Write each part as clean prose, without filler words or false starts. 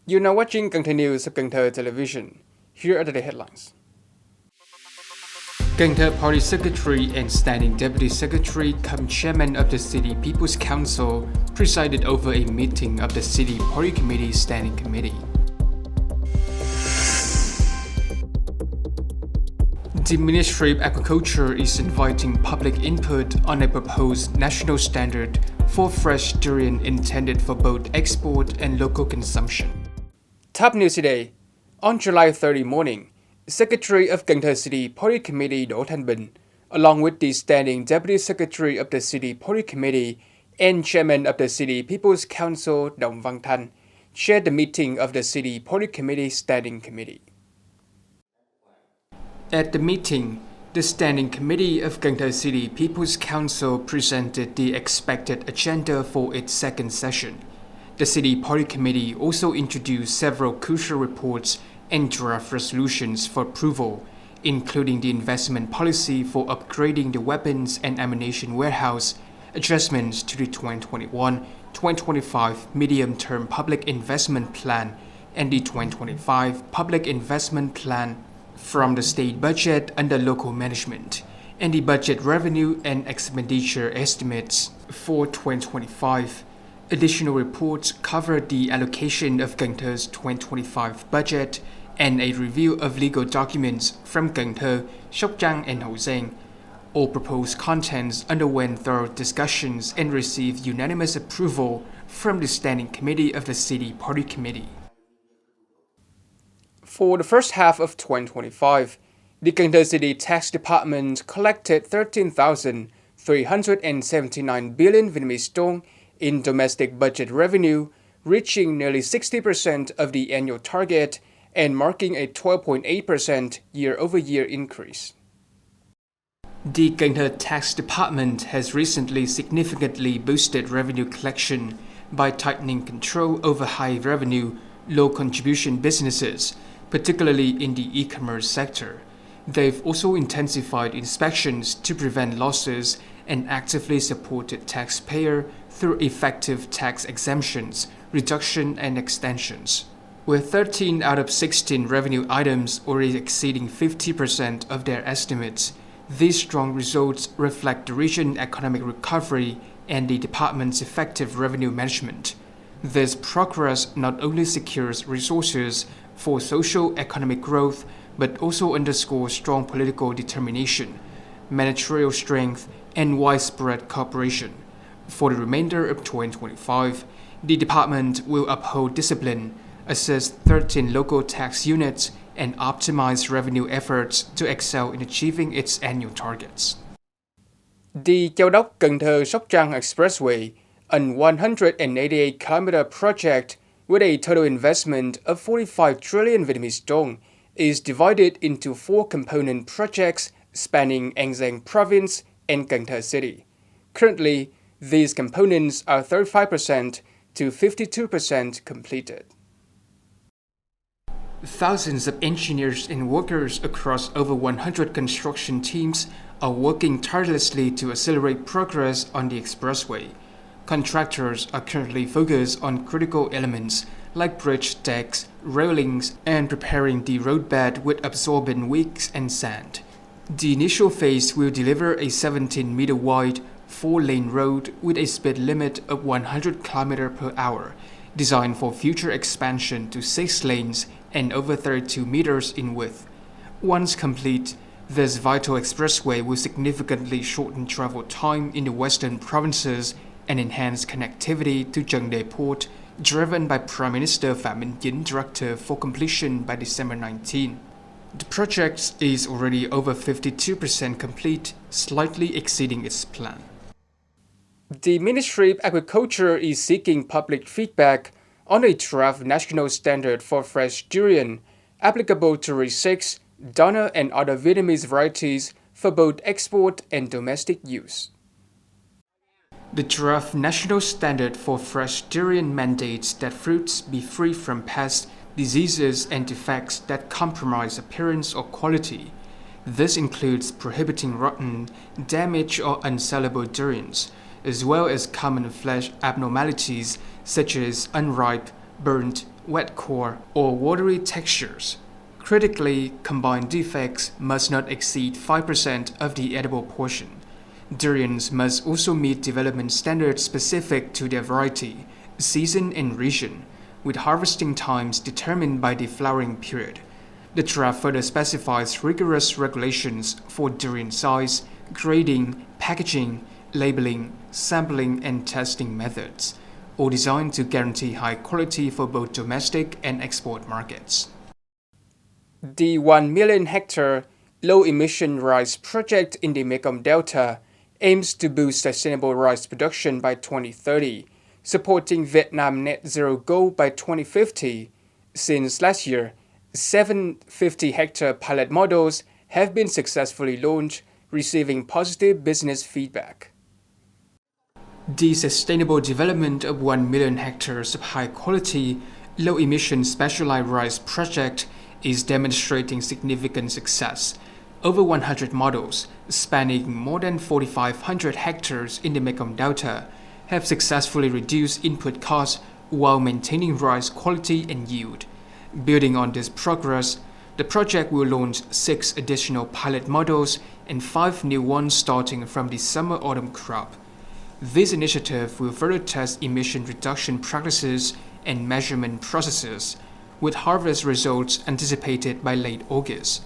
You're now watching Cần Thơ News of Cần Thơ Television. Here are the headlines. Cần Thơ Party Secretary and Standing Deputy Secretary cum Chairman of the City People's Council presided over a meeting of the City Party Committee Standing Committee. The Ministry of Agriculture is inviting public input on a proposed national standard for fresh durian intended for both export and local consumption. Top news today. On July 30 morning, Secretary of Cần Thơ City Party Committee Đỗ Thanh Bình, along with the Standing Deputy Secretary of the City Party Committee and Chairman of the City People's Council Đồng Văn Thanh, chaired the meeting of the City Party Committee Standing Committee. At the meeting, the Standing Committee of Cần Thơ City People's Council presented the expected agenda for its second session. The City Party Committee also introduced several crucial reports and draft resolutions for approval, including the investment policy for upgrading the weapons and ammunition warehouse, adjustments to the 2021-2025 medium-term public investment plan, and the 2025 public investment plan from the state budget under local management, and the budget revenue and expenditure estimates for 2025. Additional reports cover the allocation of Cần Thö's 2025 budget and a review of legal documents from Cần Thơ, Sóc Trăng, and Hậu Giang. All proposed contents underwent thorough discussions and received unanimous approval from the Standing Committee of the City Party Committee. For the first half of 2025, the Cần Thơ City Tax Department collected 13,379 billion Vietnamese dong in domestic budget revenue, reaching nearly 60% of the annual target and marking a 12.8% year-over-year increase. The Cần Thơ Tax Department has recently significantly boosted revenue collection by tightening control over high revenue, low contribution businesses, particularly in the e-commerce sector. They've also intensified inspections to prevent losses and actively supported taxpayers through effective tax exemptions, reduction, and extensions. With 13 out of 16 revenue items already exceeding 50% of their estimates, these strong results reflect the region's economic recovery and the department's effective revenue management. This progress not only secures resources for social-economic growth, but also underscores strong political determination, managerial strength, and widespread cooperation. For the remainder of 2025, the department will uphold discipline, assist 13 local tax units, and optimize revenue efforts to excel in achieving its annual targets. The Châu Đốc Cần Thơ Sóc Trăng Expressway, an 188-kilometer project with a total investment of 45 trillion Vietnamese dong, is divided into four component projects spanning An Giang Province and Cần Thơ City. Currently, these components are 35% to 52% completed. Thousands of engineers and workers across over 100 construction teams are working tirelessly to accelerate progress on the expressway. Contractors are currently focused on critical elements like bridge decks, railings, and preparing the roadbed with absorbent wicks and sand. The initial phase will deliver a 17-meter wide, 4-lane road with a speed limit of 100 km per hour, designed for future expansion to 6 lanes and over 32 meters in width. Once complete, this vital expressway will significantly shorten travel time in the western provinces and enhance connectivity to Chân Đề Port, driven by Prime Minister Phạm Minh Chính directive for completion by December 19. The project is already over 52% complete, slightly exceeding its plan. The Ministry of Agriculture is seeking public feedback on a draft national standard for fresh durian, applicable to Resix, Donna, and other Vietnamese varieties for both export and domestic use. The draft national standard for fresh durian mandates that fruits be free from pests, diseases, and defects that compromise appearance or quality. This includes prohibiting rotten, damaged, or unsellable durians, as well as common flesh abnormalities such as unripe, burnt, wet core, or watery textures. Critically, combined defects must not exceed 5% of the edible portion. Durians must also meet development standards specific to their variety, season, and region, with harvesting times determined by the flowering period. The draft further specifies rigorous regulations for durian size, grading, packaging, labeling, sampling, and testing methods, all designed to guarantee high quality for both domestic and export markets. The 1 million hectare low-emission rice project in the Mekong Delta aims to boost sustainable rice production by 2030, supporting Vietnam's net zero goal by 2050. Since last year, 750-hectare pilot models have been successfully launched, receiving positive business feedback. The sustainable development of 1 million hectares of high-quality, low-emission specialized rice project is demonstrating significant success. Over 100 models, spanning more than 4,500 hectares in the Mekong Delta, have successfully reduced input costs while maintaining rice quality and yield. Building on this progress, the project will launch 6 additional pilot models and 5 new ones starting from the summer-autumn crop. This initiative will further test emission reduction practices and measurement processes, with harvest results anticipated by late August.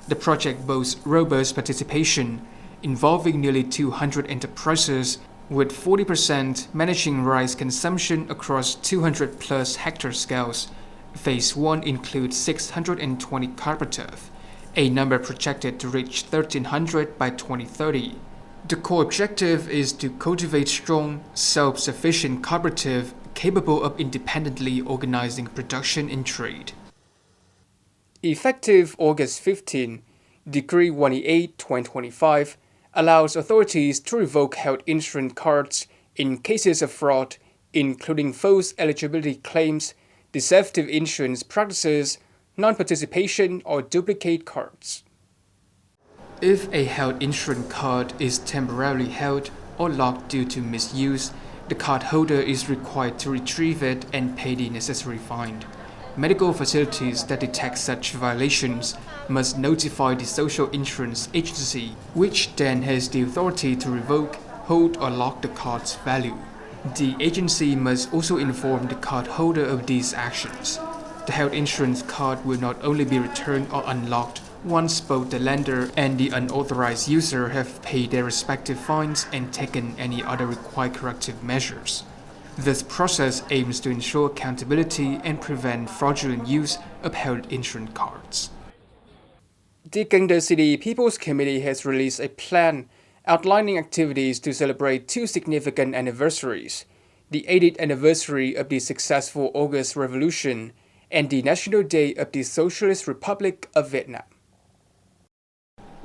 The project boasts robust participation, involving nearly 200 enterprises, with 40% managing rice consumption across 200-plus hectare scales. Phase 1 includes 620 cooperatives, a number projected to reach 1,300 by 2030. The core objective is to cultivate strong, self-sufficient cooperatives capable of independently organizing production and trade. Effective August 15, Decree 188/2025 allows authorities to revoke health insurance cards in cases of fraud, including false eligibility claims, deceptive insurance practices, non-participation, or duplicate cards. If a health insurance card is temporarily held or locked due to misuse, the cardholder is required to retrieve it and pay the necessary fine. Medical facilities that detect such violations must notify the social insurance agency, which then has the authority to revoke, hold, or lock the card's value. The agency must also inform the cardholder of these actions. The health insurance card will not only be returned or unlocked once both the lender and the unauthorized user have paid their respective fines and taken any other required corrective measures. This process aims to ensure accountability and prevent fraudulent use of health insurance cards. The Cần Thơ City People's Committee has released a plan outlining activities to celebrate 2 significant anniversaries: the 80th anniversary of the successful August Revolution and the National Day of the Socialist Republic of Vietnam.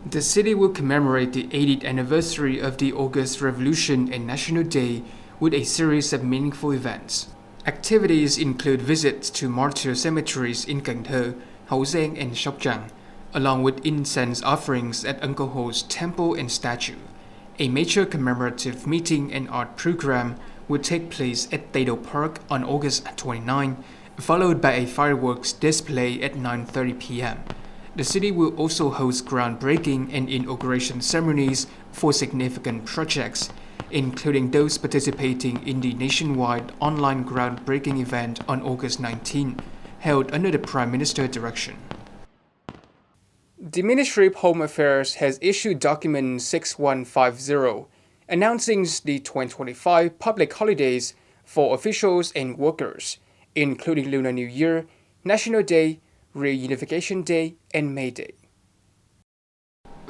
The city will commemorate the 80th anniversary of the August Revolution and National Day with a series of meaningful events. Activities include visits to martyr cemeteries in Cần Thơ, Hậu Giang, and Sóc Trăng, along with incense offerings at Uncle Ho's temple and statue. A major commemorative meeting and art program will take place at Tây Đô Park on August 29, followed by a fireworks display at 9:30 p.m. The city will also host groundbreaking and inauguration ceremonies for significant projects, including those participating in the nationwide online groundbreaking event on August 19, held under the Prime Minister's direction. The Ministry of Home Affairs has issued document 6150, announcing the 2025 public holidays for officials and workers, including Lunar New Year, National Day, Reunification Day, and May Day.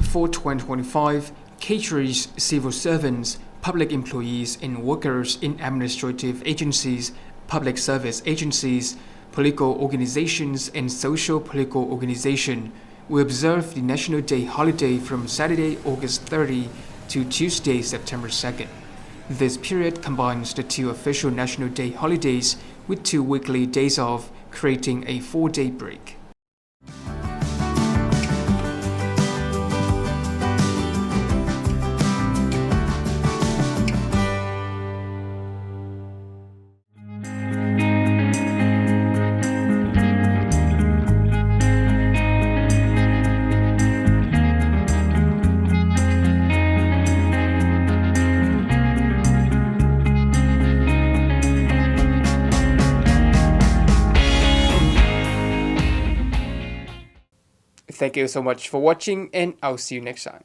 For 2025, caterers, civil servants, public employees, and workers in administrative agencies, public service agencies, political organizations, and social political organizations will observe the National Day holiday from Saturday, August 30 to Tuesday, September 2nd. This period combines the 2 official National Day holidays with 2 weekly days off, creating a 4-day break. Thank you so much for watching, and I'll see you next time.